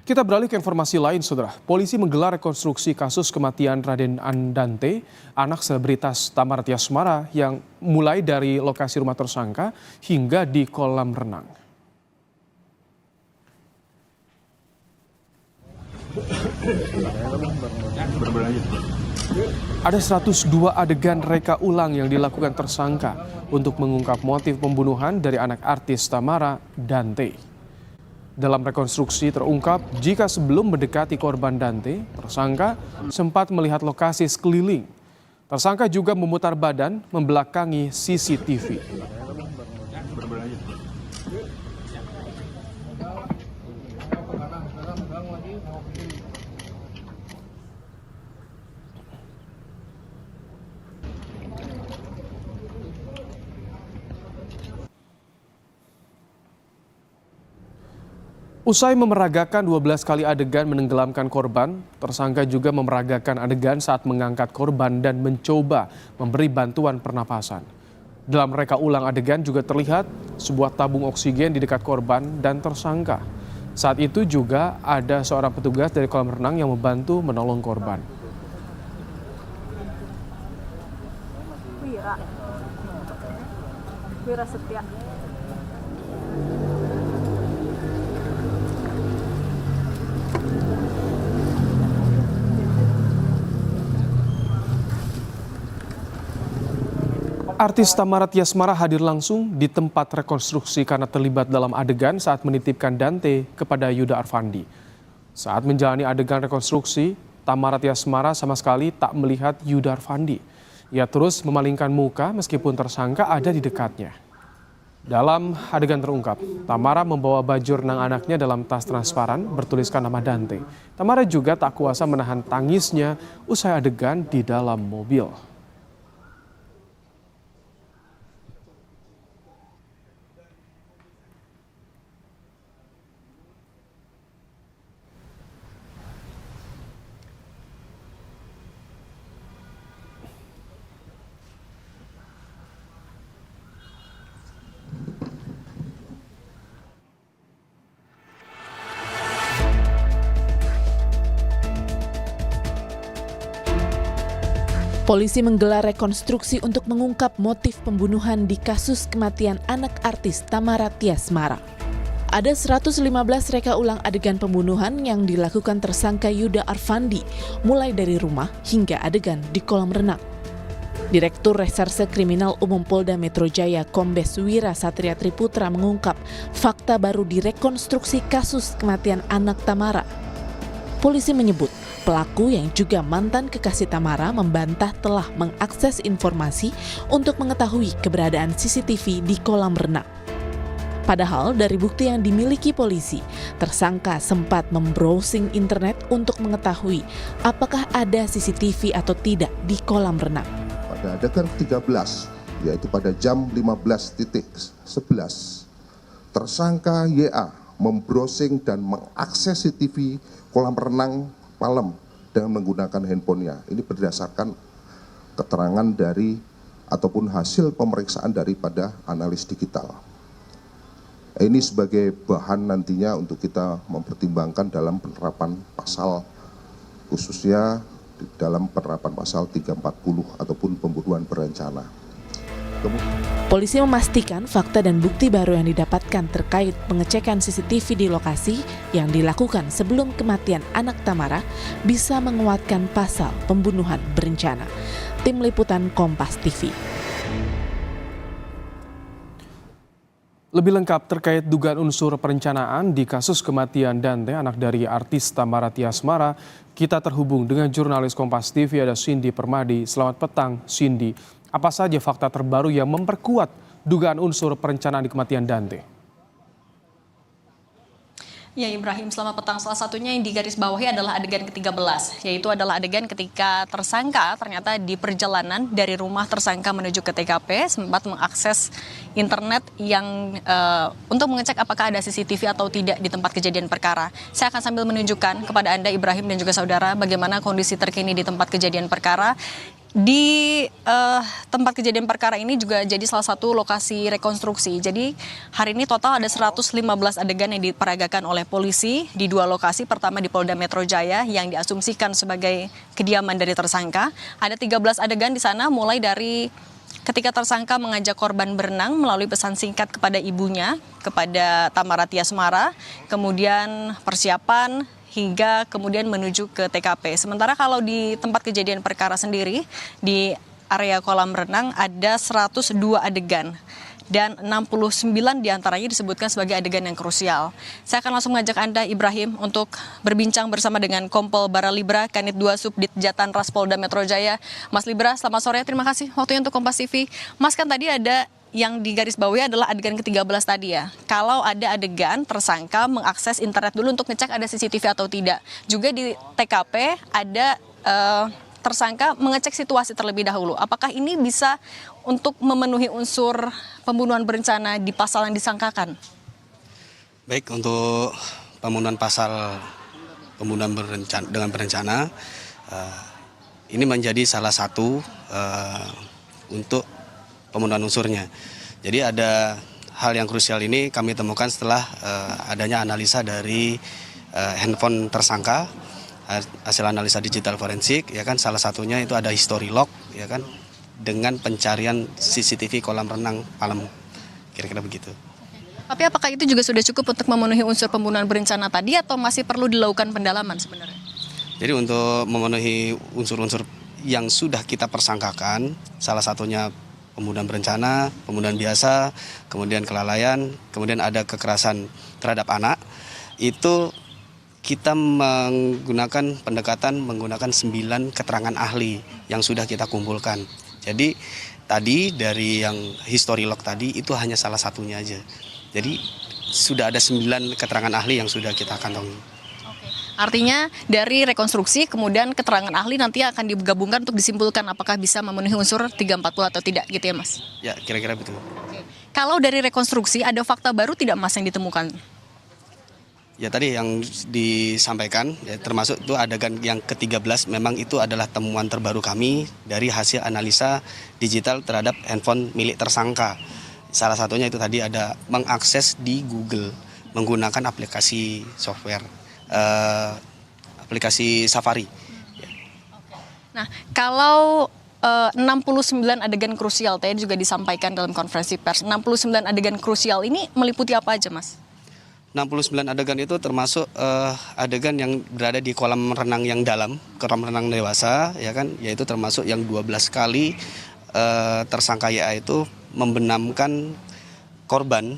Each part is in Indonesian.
Kita beralih ke informasi lain, Saudara. Polisi menggelar rekonstruksi kasus kematian Raden Andante, anak selebritas Thamara Tiasmara yang mulai dari lokasi rumah tersangka hingga di kolam renang. Ada 102 adegan reka ulang yang dilakukan tersangka untuk mengungkap motif pembunuhan dari anak artis Thamara Dante. Dalam rekonstruksi terungkap jika sebelum mendekati korban Dante, tersangka sempat melihat lokasi sekeliling. Tersangka juga memutar badan membelakangi CCTV. Usai memeragakan 12 kali adegan menenggelamkan korban, tersangka juga memeragakan adegan saat mengangkat korban dan mencoba memberi bantuan pernapasan. Dalam reka ulang adegan juga terlihat sebuah tabung oksigen di dekat korban dan tersangka. Saat itu juga ada seorang petugas dari kolam renang yang membantu menolong korban. Wira Setia. Artis Thamara Tiasmara hadir langsung di tempat rekonstruksi karena terlibat dalam adegan saat menitipkan Dante kepada Yuda Arfandi. Saat menjalani adegan rekonstruksi, Thamara Tiasmara sama sekali tak melihat Yuda Arfandi. Ia terus memalingkan muka meskipun tersangka ada di dekatnya. Dalam adegan terungkap, Thamara membawa baju renang anaknya dalam tas transparan bertuliskan nama Dante. Thamara juga tak kuasa menahan tangisnya usai adegan di dalam mobil. Polisi menggelar rekonstruksi untuk mengungkap motif pembunuhan di kasus kematian anak artis Thamara Tiasmara. Ada 115 reka ulang adegan pembunuhan yang dilakukan tersangka Yuda Arfandi, mulai dari rumah hingga adegan di kolam renang. Direktur Reserse Kriminal Umum Polda Metro Jaya Kombes Wira Satria Triputra mengungkap fakta baru di rekonstruksi kasus kematian anak Thamara. Polisi menyebut pelaku yang juga mantan kekasih Thamara membantah telah mengakses informasi untuk mengetahui keberadaan CCTV di kolam renang. Padahal dari bukti yang dimiliki polisi, tersangka sempat membrowsing internet untuk mengetahui apakah ada CCTV atau tidak di kolam renang. Pada adegan 13, yaitu pada jam 15.11, tersangka YA membrowsing dan mengakses CCTV kolam renang Palem dengan menggunakan handphonenya. Ini berdasarkan keterangan dari ataupun hasil pemeriksaan daripada analis digital. Ini sebagai bahan nantinya untuk kita mempertimbangkan dalam penerapan pasal, khususnya dalam penerapan pasal 340 ataupun pembunuhan berencana. Polisi memastikan fakta dan bukti baru yang didapatkan terkait pengecekan CCTV di lokasi yang dilakukan sebelum kematian anak Thamara bisa menguatkan pasal pembunuhan berencana. Tim Liputan Kompas TV. Lebih lengkap terkait dugaan unsur perencanaan di kasus kematian Dante, anak dari artis Thamara Tiasmara, kita terhubung dengan jurnalis Kompas TV ada Cindy Permadi. Selamat petang, Cindy. Apa saja fakta terbaru yang memperkuat dugaan unsur perencanaan di kematian Dante? Ya Ibrahim, selamat petang. Salah satunya yang digarisbawahi adalah adegan ke-13, yaitu adalah adegan ketika tersangka ternyata di perjalanan dari rumah tersangka menuju ke TKP sempat mengakses internet yang untuk mengecek apakah ada CCTV atau tidak di tempat kejadian perkara. Saya akan sambil menunjukkan kepada Anda Ibrahim dan juga saudara bagaimana kondisi terkini di tempat kejadian perkara. Di tempat kejadian perkara ini juga jadi salah satu lokasi rekonstruksi. Jadi hari ini total ada 115 adegan yang diperagakan oleh polisi di 2 lokasi. Pertama di Polda Metro Jaya yang diasumsikan sebagai kediaman dari tersangka. Ada 13 adegan di sana mulai dari ketika tersangka mengajak korban berenang melalui pesan singkat kepada ibunya, kepada Tamara Tiasmara, kemudian persiapan hingga kemudian menuju ke TKP. Sementara kalau di tempat kejadian perkara sendiri, di area kolam renang ada 102 adegan dan 69 diantaranya disebutkan sebagai adegan yang krusial. Saya akan langsung mengajak Anda, Ibrahim, untuk berbincang bersama dengan Kompol Bara Libra, Kanit 2 Subdit Jatanras Polda Metro Jaya. Mas Libra, selamat sore. Terima kasih waktunya untuk Kompas TV. Mas, kan tadi ada yang di garis bawahi adalah adegan ke-13 tadi ya. Kalau ada adegan tersangka mengakses internet dulu untuk ngecek ada CCTV atau tidak. Juga di TKP ada tersangka mengecek situasi terlebih dahulu. Apakah ini bisa untuk memenuhi unsur pembunuhan berencana di pasal yang disangkakan? Baik, untuk pembunuhan pasal pembunuhan dengan berencana, ini menjadi salah satu untuk pembunuhan unsurnya. Jadi ada hal yang krusial ini kami temukan setelah adanya analisa dari handphone tersangka, hasil analisa digital forensik, ya kan, salah satunya itu ada history log, ya kan, dengan pencarian CCTV kolam renang Palem, kira-kira begitu. Tapi apakah itu juga sudah cukup untuk memenuhi unsur pembunuhan berencana tadi atau masih perlu dilakukan pendalaman sebenarnya? Jadi untuk memenuhi unsur-unsur yang sudah kita persangkakan, salah satunya pembunuhan berencana, pembunuhan biasa, kemudian kelalaian, kemudian ada kekerasan terhadap anak, itu kita menggunakan pendekatan menggunakan 9 keterangan ahli yang sudah kita kumpulkan. Jadi tadi dari yang history log tadi itu hanya salah satunya aja. Jadi sudah ada 9 keterangan ahli yang sudah kita kantongi. Artinya dari rekonstruksi kemudian keterangan ahli nanti akan digabungkan untuk disimpulkan apakah bisa memenuhi unsur 340 atau tidak gitu ya Mas? Ya, kira-kira betul. Kalau dari rekonstruksi ada fakta baru tidak Mas yang ditemukan? Ya tadi yang disampaikan, ya, termasuk itu adegan yang ke-13, memang itu adalah temuan terbaru kami dari hasil analisa digital terhadap handphone milik tersangka. Salah satunya itu tadi ada mengakses di Google menggunakan aplikasi software, aplikasi Safari. Nah, kalau 69 adegan krusial tadi juga disampaikan dalam konferensi pers. 69 adegan krusial ini meliputi apa aja, Mas? 69 adegan itu termasuk adegan yang berada di kolam renang yang dalam, kolam renang dewasa, ya kan, yaitu termasuk yang 12 kali tersangka YA itu membenamkan korban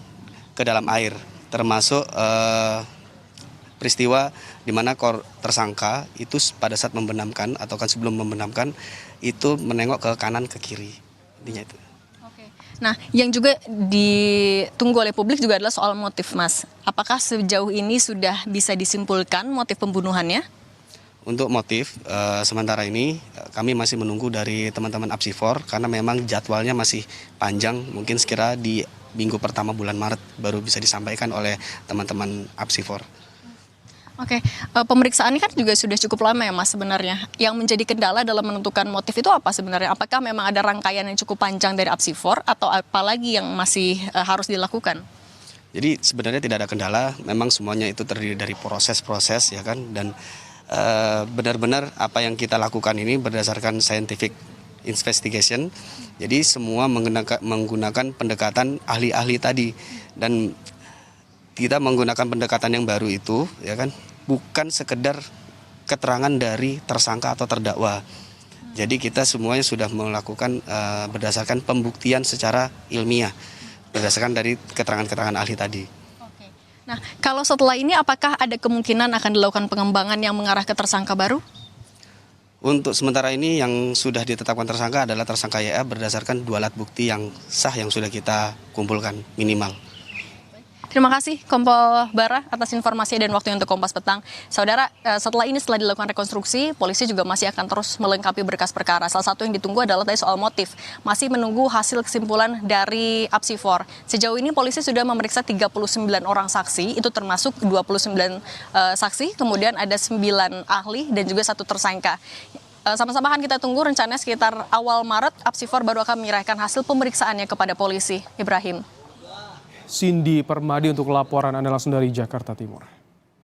ke dalam air, termasuk peristiwa di mana tersangka itu pada saat membenamkan atau kan sebelum membenamkan itu menengok ke kanan ke kiri, intinya itu. Nah, yang juga ditunggu oleh publik juga adalah soal motif, Mas. Apakah sejauh ini sudah bisa disimpulkan motif pembunuhannya? Untuk motif, sementara ini kami masih menunggu dari teman-teman Apsifor karena memang jadwalnya masih panjang, mungkin sekira di minggu pertama bulan Maret baru bisa disampaikan oleh teman-teman Apsifor. Oke, pemeriksaan ini kan juga sudah cukup lama ya Mas sebenarnya. Yang menjadi kendala dalam menentukan motif itu apa sebenarnya? Apakah memang ada rangkaian yang cukup panjang dari Apsifor atau apa lagi yang masih harus dilakukan? Jadi sebenarnya tidak ada kendala, memang semuanya itu terdiri dari proses-proses ya kan, dan benar-benar apa yang kita lakukan ini berdasarkan scientific investigation. Jadi semua menggunakan pendekatan ahli-ahli tadi, dan kita menggunakan pendekatan yang baru itu ya kan, bukan sekedar keterangan dari tersangka atau terdakwa. Jadi kita semuanya sudah melakukan berdasarkan pembuktian secara ilmiah, berdasarkan dari keterangan-keterangan ahli tadi. Nah, kalau setelah ini apakah ada kemungkinan akan dilakukan pengembangan yang mengarah ke tersangka baru? Untuk sementara ini yang sudah ditetapkan tersangka adalah tersangka YA berdasarkan 2 alat bukti yang sah yang sudah kita kumpulkan minimal. Terima kasih Kompol Bara atas informasi dan waktu untuk Kompas Petang. Saudara, setelah dilakukan rekonstruksi, polisi juga masih akan terus melengkapi berkas perkara. Salah satu yang ditunggu adalah tadi soal motif. Masih menunggu hasil kesimpulan dari Apsifor. Sejauh ini polisi sudah memeriksa 39 orang saksi, itu termasuk 29 saksi, kemudian ada 9 ahli dan juga 1 tersangka. sama-sama akan kita tunggu, rencananya sekitar awal Maret, Apsifor baru akan menyerahkan hasil pemeriksaannya kepada polisi. Ibrahim. Cindy Permadi untuk laporan Anda langsung dari Jakarta Timur.